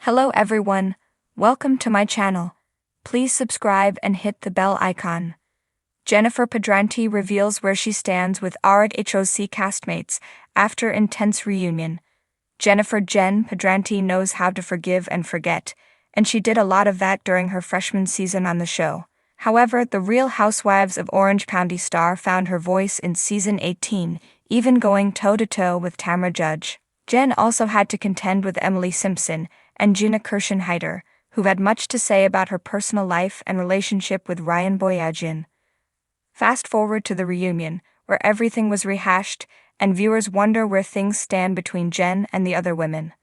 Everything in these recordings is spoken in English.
Hello everyone, welcome to my channel. Please subscribe and hit the bell icon. Jennifer Pedranti reveals where she stands with RHOC castmates after intense reunion. Jen Pedranti knows how to forgive and forget, and she did a lot of that during her freshman season on the show. However, the Real Housewives of Orange County star found her voice in season 18, even going toe-to-toe with Tamra Judge. Jen also had to contend with Emily Simpson and Gina Kirschenheiter, who had much to say about her personal life and relationship with Ryan Boyajian. Fast forward to the reunion, where everything was rehashed, and viewers wonder where things stand between Jen and the other women.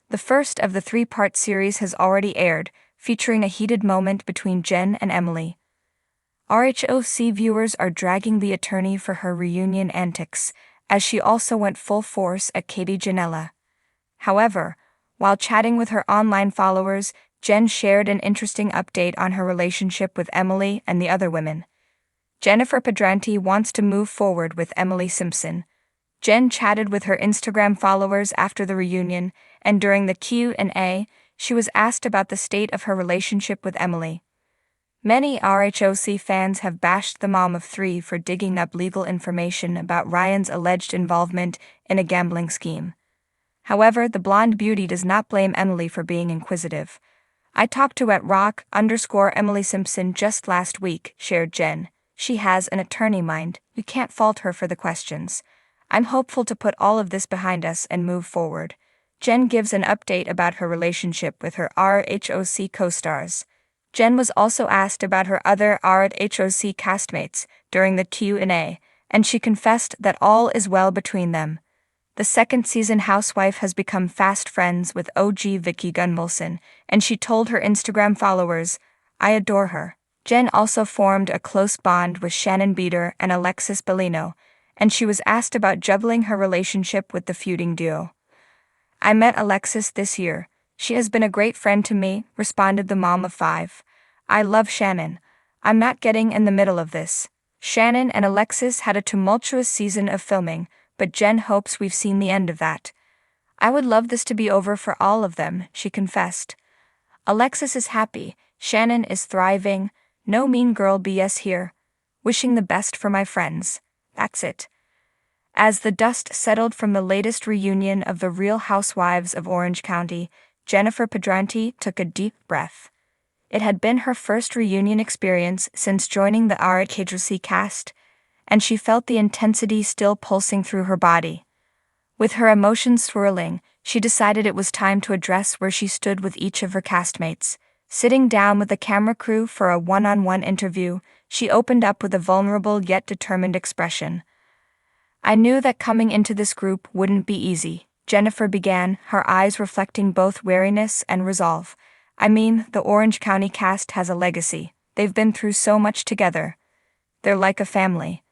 The first of the three-part series has already aired, featuring a heated moment between Jen and Emily. RHOC viewers are dragging the attorney for her reunion antics, as she also went full force at Katie Janela. However, while chatting with her online followers, Jen shared an interesting update on her relationship with Emily and the other women. Jennifer Pedranti wants to move forward with Emily Simpson. Jen chatted with her Instagram followers after the reunion, and during the Q&A, she was asked about the state of her relationship with Emily. Many RHOC fans have bashed the mom of three for digging up legal information about Ryan's alleged involvement in a gambling scheme. However, the blonde beauty does not blame Emily for being inquisitive. "I talked to @RHOC_Emily Simpson just last week," shared Jen. "She has an attorney mind, we can't fault her for the questions. I'm hopeful to put all of this behind us and move forward." Jen gives an update about her relationship with her RHOC co-stars. Jen was also asked about her other RHOC castmates during the Q&A, and she confessed that all is well between them. The second-season housewife has become fast friends with OG Vicky Gunvalson, and she told her Instagram followers, "I adore her." Jen also formed a close bond with Shannon Beater and Alexis Bellino, and she was asked about juggling her relationship with the feuding duo. "I met Alexis this year. She has been a great friend to me," responded the mom of five. "I love Shannon. I'm not getting in the middle of this." Shannon and Alexis had a tumultuous season of filming, but Jen hopes we've seen the end of that. "I would love this to be over for all of them," she confessed. "Alexis is happy, Shannon is thriving, no mean girl BS here. Wishing the best for my friends. That's it." As the dust settled from the latest reunion of the Real Housewives of Orange County, Jennifer Pedranti took a deep breath. It had been her first reunion experience since joining the RHOC cast, and she felt the intensity still pulsing through her body. With her emotions swirling, she decided it was time to address where she stood with each of her castmates. Sitting down with the camera crew for a one-on-one interview, she opened up with a vulnerable yet determined expression. "I knew that coming into this group wouldn't be easy," Jennifer began, her eyes reflecting both wariness and resolve. "I mean, the Orange County cast has a legacy. They've been through so much together. They're like a family.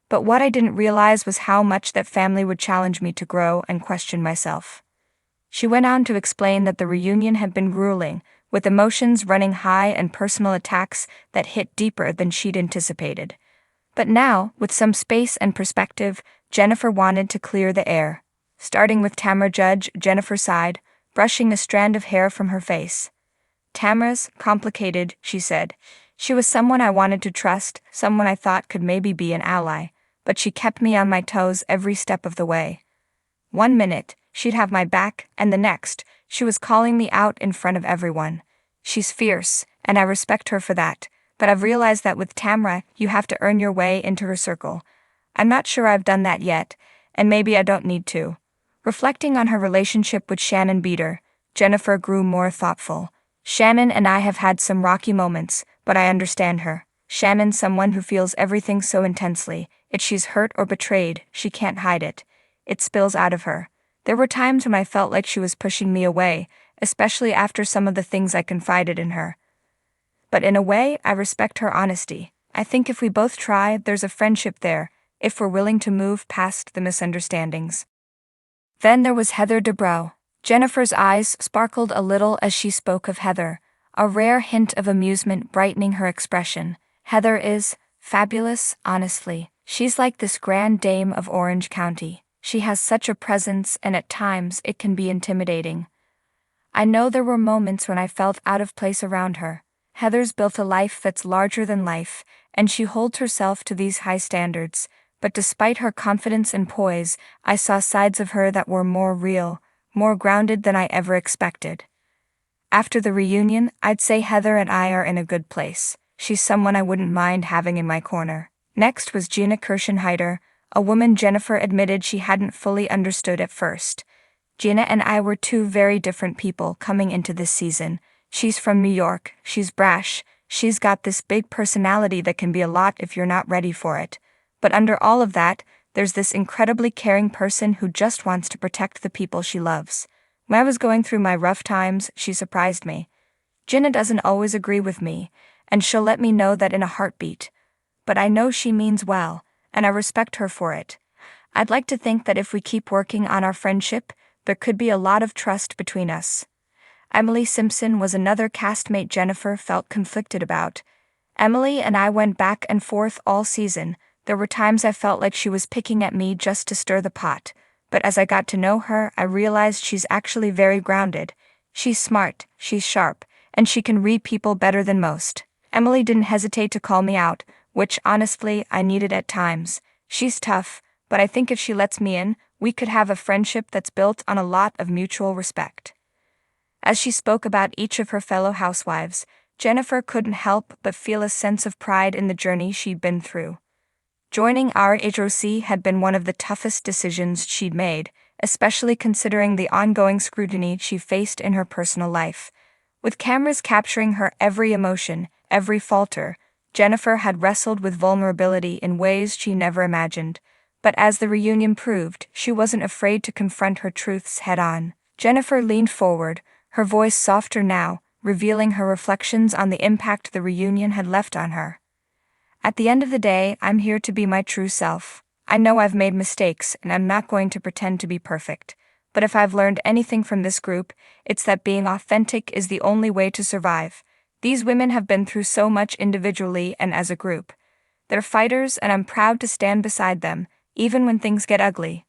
But what I didn't realize was how much that family would challenge me to grow and question myself." She went on to explain that the reunion had been grueling, with emotions running high and personal attacks that hit deeper than she'd anticipated. But now, with some space and perspective, Jennifer wanted to clear the air. Starting with Tamra Judge, Jennifer sighed, brushing a strand of hair from her face. "Tamra's complicated," she said. "She was someone I wanted to trust, someone I thought could maybe be an ally, but she kept me on my toes every step of the way. One minute, she'd have my back, and the next, she was calling me out in front of everyone. She's fierce, and I respect her for that, but I've realized that with Tamra, you have to earn your way into her circle. I'm not sure I've done that yet, and maybe I don't need to." Reflecting on her relationship with Shannon Beater, Jennifer grew more thoughtful. "Shannon and I have had some rocky moments, but I understand her. Shannon's someone who feels everything so intensely. If she's hurt or betrayed, she can't hide it. It spills out of her. There were times when I felt like she was pushing me away, especially after some of the things I confided in her. But in a way, I respect her honesty. I think if we both try, there's a friendship there, if we're willing to move past the misunderstandings." Then there was Heather Dubrow. Jennifer's eyes sparkled a little as she spoke of Heather, a rare hint of amusement brightening her expression. "Heather is fabulous, honestly. She's like this grand dame of Orange County. She has such a presence, and at times it can be intimidating. I know there were moments when I felt out of place around her. Heather's built a life that's larger than life, and she holds herself to these high standards. But despite her confidence and poise, I saw sides of her that were more real, more grounded than I ever expected. After the reunion, I'd say Heather and I are in a good place. She's someone I wouldn't mind having in my corner. Next was Gina Kirschenheiter, a woman Jennifer admitted she hadn't fully understood at first. Gina and I were two very different people coming into this season. She's from New York, she's brash, she's got this big personality that can be a lot if you're not ready for it. But under all of that, there's this incredibly caring person who just wants to protect the people she loves. When I was going through my rough times, she surprised me. Gina doesn't always agree with me, and she'll let me know that in a heartbeat. But I know she means well, and I respect her for it. I'd like to think that if we keep working on our friendship, there could be a lot of trust between us. Emily Simpson was another castmate Jennifer felt conflicted about. Emily and I went back and forth all season. There were times I felt like she was picking at me just to stir the pot. But as I got to know her, I realized she's actually very grounded. She's smart, she's sharp, and she can read people better than most. Emily didn't hesitate to call me out, which honestly I needed at times. She's tough, but I think if she lets me in, we could have a friendship that's built on a lot of mutual respect. As she spoke about each of her fellow housewives, Jennifer couldn't help but feel a sense of pride in the journey she'd been through. Joining RHOC had been one of the toughest decisions she'd made, especially considering the ongoing scrutiny she faced in her personal life. With cameras capturing her every emotion, every falter, Jennifer had wrestled with vulnerability in ways she never imagined. But as the reunion proved, she wasn't afraid to confront her truths head-on. Jennifer leaned forward, her voice softer now, revealing her reflections on the impact the reunion had left on her. At the end of the day, I'm here to be my true self. I know I've made mistakes, and I'm not going to pretend to be perfect. But if I've learned anything from this group, it's that being authentic is the only way to survive. These women have been through so much individually and as a group. They're fighters, and I'm proud to stand beside them, even when things get ugly.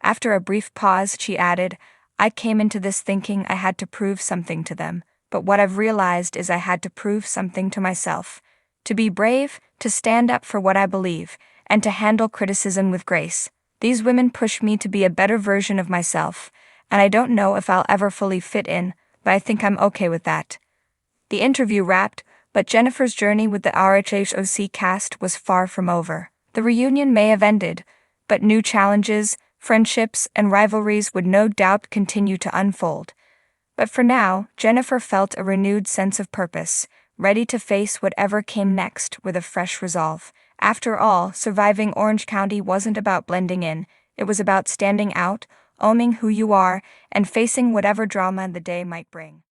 After a brief pause, she added, I came into this thinking I had to prove something to them, but what I've realized is I had to prove something to myself. To be brave, to stand up for what I believe, and to handle criticism with grace. These women push me to be a better version of myself, and I don't know if I'll ever fully fit in, but I think I'm okay with that. The interview wrapped, but Jennifer's journey with the RHOC cast was far from over. The reunion may have ended, but new challenges, friendships, and rivalries would no doubt continue to unfold. But for now, Jennifer felt a renewed sense of purpose, ready to face whatever came next with a fresh resolve. After all, surviving Orange County wasn't about blending in, it was about standing out, owning who you are, and facing whatever drama the day might bring.